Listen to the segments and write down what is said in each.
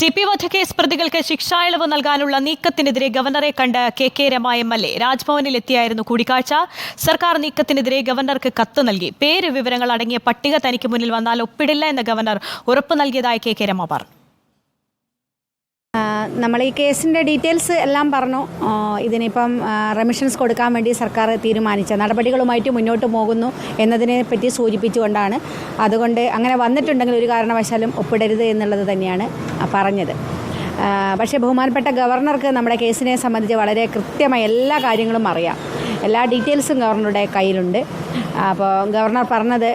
TP വധക്കേസ് പ്രതികൾക്ക് ശിക്ഷായിളവ് നൽകാനുള്ള നീക്കത്തിനെതിരെ ഗവർണറെ കണ്ട് കെ രമ MLA രാജ്ഭവനിലെത്തിയായിരുന്നു കൂടിക്കാഴ്ച. സർക്കാർ നീക്കത്തിനെതിരെ ഗവർണർക്ക് കത്ത് നൽകി. പേര് വിവരങ്ങൾ അടങ്ങിയ പട്ടിക തനിക്ക് മുന്നിൽ വന്നാൽ ഒപ്പിടില്ല എന്ന് ഗവർണർ ഉറപ്പു നൽകിയതായി കെ രമ പറഞ്ഞു. നമ്മൾ ഈ കേസിൻ്റെ ഡീറ്റെയിൽസ് എല്ലാം പറഞ്ഞു. ഇതിനിപ്പം റെമിഷൻസ് കൊടുക്കാൻ വേണ്ടി സർക്കാർ തീരുമാനിച്ച നടപടികളുമായിട്ട് മുന്നോട്ട് പോകുന്നു എന്നതിനെ പറ്റി സൂചിപ്പിച്ചുകൊണ്ടാണ്. അതുകൊണ്ട് അങ്ങനെ വന്നിട്ടുണ്ടെങ്കിൽ ഒരു കാരണവശാലും ഒപ്പിടരുത് എന്നുള്ളത് തന്നെയാണ് പറഞ്ഞത്. പക്ഷേ ബഹുമാനപ്പെട്ട ഗവർണർക്ക് നമ്മുടെ കേസിനെ സംബന്ധിച്ച് വളരെ കൃത്യമായി എല്ലാ കാര്യങ്ങളും അറിയാം. എല്ലാ ഡീറ്റെയിൽസും ഗവർണറുടെ കയ്യിലുണ്ട്. അപ്പോൾ ഗവർണർ പറഞ്ഞത്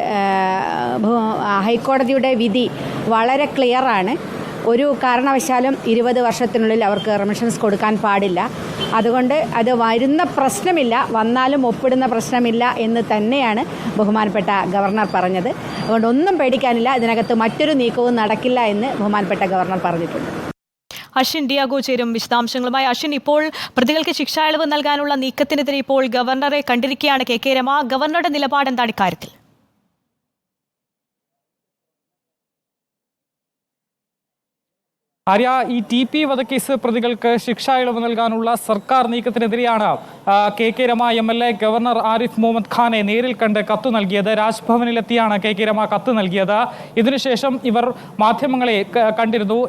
ഹൈക്കോടതിയുടെ വിധി വളരെ ക്ലിയറാണ്. ഒരു കാരണവശാലും 20 വർഷത്തിനുള്ളിൽ അവർക്ക് റെമിഷൻസ് കൊടുക്കാൻ പാടില്ല. അതുകൊണ്ട് അത് വരുന്ന പ്രശ്നമില്ല, വന്നാലും ഒപ്പിടുന്ന പ്രശ്നമില്ല എന്ന് തന്നെയാണ് ബഹുമാനപ്പെട്ട ഗവർണർ പറഞ്ഞത്. അതുകൊണ്ട് ഒന്നും പേടിക്കാനില്ല, ഇതിനകത്ത് മറ്റൊരു നീക്കവും നടക്കില്ല എന്ന് ബഹുമാനപ്പെട്ട ഗവർണർ പറഞ്ഞിട്ടുണ്ട്. അശ്വിൻ ഡിയാഗോ ചേരും വിശദാംശങ്ങളുമായി. അശ്വിൻ, ഇപ്പോൾ പ്രതികൾക്ക് ശിക്ഷായിളവ് നൽകാനുള്ള നീക്കത്തിനെതിരെ ഇപ്പോൾ ഗവർണറെ കണ്ടിരിക്കുകയാണ് കെ രമ. ഗവർണറുടെ നിലപാട് എന്താണ് ഇക്കാര്യത്തിൽ? ആര്യ, ഈ ടിപി വധക്കേസ് പ്രതികൾക്ക് ശിക്ഷാ ഇളവ് നൽകാനുള്ള സർക്കാർ നീക്കത്തിനെതിരെയാണ് കെ രമ MLA ഗവർണർ ആരിഫ് മുഹമ്മദ് ഖാനെ നേരിൽ കണ്ട് കത്ത് നൽകിയത്. രാജ്ഭവനിലെത്തിയാണ് കെ രമ കത്ത് നൽകിയത്. ഇതിനുശേഷം ഇവർ മാധ്യമങ്ങളെ കണ്ടിരുന്നു.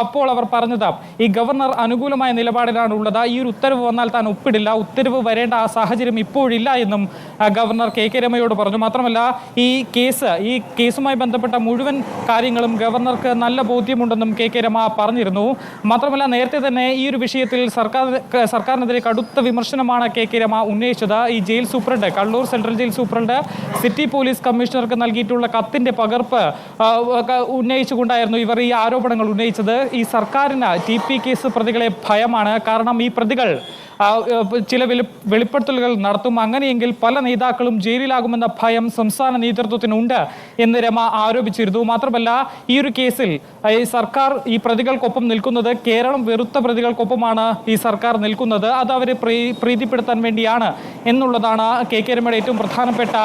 അപ്പോൾ അവർ പറഞ്ഞത് ഈ ഗവർണർ അനുകൂലമായ നിലപാടിലാണ് ഉള്ളത്. ഈ ഒരു ഉത്തരവ് വന്നാൽ താൻ ഒപ്പിടില്ല, ഉത്തരവ് വരേണ്ട ആ സാഹചര്യം ഇപ്പോഴില്ല എന്നും ഗവർണർ കെ രമയോട് പറഞ്ഞു. മാത്രമല്ല, ഈ കേസുമായി ബന്ധപ്പെട്ട മുഴുവൻ കാര്യങ്ങളും ഗവർണർക്ക് നല്ല ബോധ്യമുണ്ടെന്നും കെ രമ പറഞ്ഞിരുന്നു. മാത്രമല്ല, നേരത്തെ തന്നെ ഈ ഒരു വിഷയത്തിൽ സർക്കാരിനെതിരെ കടുത്ത വിമർശനമാണ് കെ രമ ഉന്നയിച്ചത്. ഈ jail superintendent, Kannur central jail superintendent city police കമ്മീഷണർക്ക് നൽകിയിട്ടുള്ള കത്തിന്റെ പകർപ്പ് ഉന്നയിച്ചുകൊണ്ടായിരുന്നു ഇവർ ഈ ആരോപണങ്ങൾ ഉന്നയിച്ചത്. ഈ സർക്കാരിന് ടിപി കേസ് പ്രതികളെ ഭയമാണ്. കാരണം ഈ പ്രതികൾ ചില വെളിപ്പെടുത്തലുകൾ നടത്തും. അങ്ങനെയെങ്കിൽ പല നേതാക്കളും ജയിലിലാകുമെന്ന ഭയം സംസ്ഥാന നേതൃത്വത്തിനുണ്ട് എന്ന് രമ ആരോപിച്ചിരുന്നു. മാത്രമല്ല, ഈ ഒരു കേസിൽ ഈ സർക്കാർ ഈ പ്രതികൾക്കൊപ്പം നിൽക്കുന്നത് കേരളം വെറുത്ത പ്രതികൾക്കൊപ്പമാണ് ഈ സർക്കാർ നിൽക്കുന്നത്. അത് അവരെ പ്രീതിപ്പെടുത്താൻ വേണ്ടിയാണ് എന്നുള്ളതാണ് കെ രമയുടെ ഏറ്റവും പ്രധാനപ്പെട്ട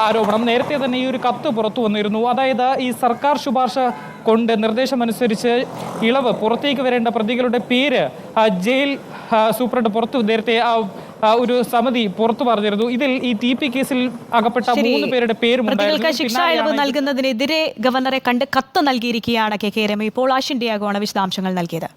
ആരോപണം. നേരത്തെ തന്നെ ഈ ഒരു കത്ത് പുറത്തു വന്നിരുന്നു. അതായത് ഈ സർക്കാർ ശുപാർശ കൊണ്ട് നിർദ്ദേശമനുസരിച്ച് ഇളവ് പുറത്തേക്ക് വരേണ്ട പ്രതികളുടെ പേര് ജയിൽ സൂപ്രണ്ട് നേരത്തെ ഒരു സമിതി പുറത്തു പറഞ്ഞിരുന്നു. ഇതിൽ ഈ ടിപി കേസിൽ അകപ്പെട്ട 3 പേരുടെ പേരും പ്രതികൾക്ക് ശിക്ഷാ ഇളവ് നൽകുന്നതിനെതിരെ ഗവർണറെ കണ്ട് കത്ത് നൽകിയിരിക്കുകയാണ് കെ രമ. ഇപ്പോൾ അശ്വിൻ ഡിയാഗോ ആണ് വിശദാംശങ്ങൾ നൽകിയത്.